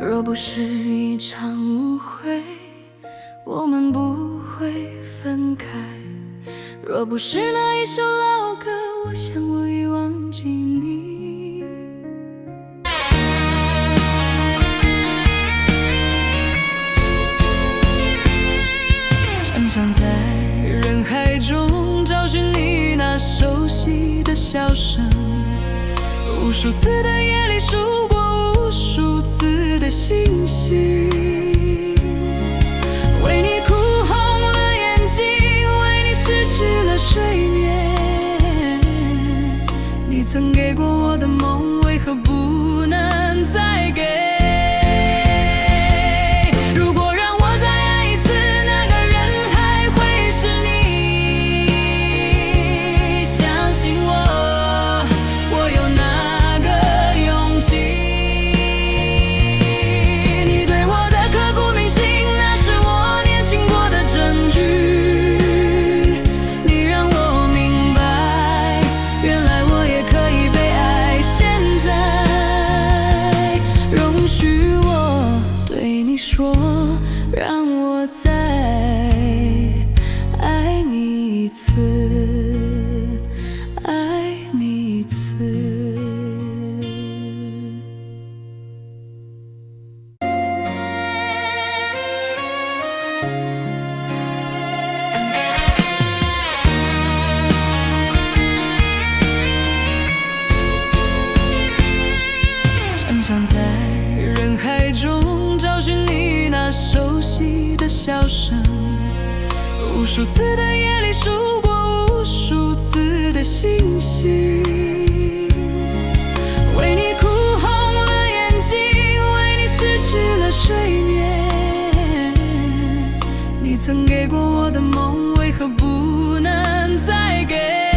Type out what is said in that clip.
若不是一场误会，我们不会分开。若不是那一首老歌，我想我已忘记你。常常在人海中找寻你那熟悉的笑声，无数次的夜里数过无数次的星星，为你哭红了眼睛，为你失去了睡眠。你曾给过我的梦，为何不能再给？如果让我再爱一次，那个人还会是你。相信我，我有那个勇气。你对我的刻骨铭心，那是我年轻过的证据。你让我明白，原来我也可以被爱。现在容许我对你说，让我再爱你一次，爱你一次。常常在人海中找寻你那熟悉的笑声，无数次的夜里数过无数次的星星，为你哭红了眼睛，为你失去了睡眠。你曾给过我的梦，为何不能再给？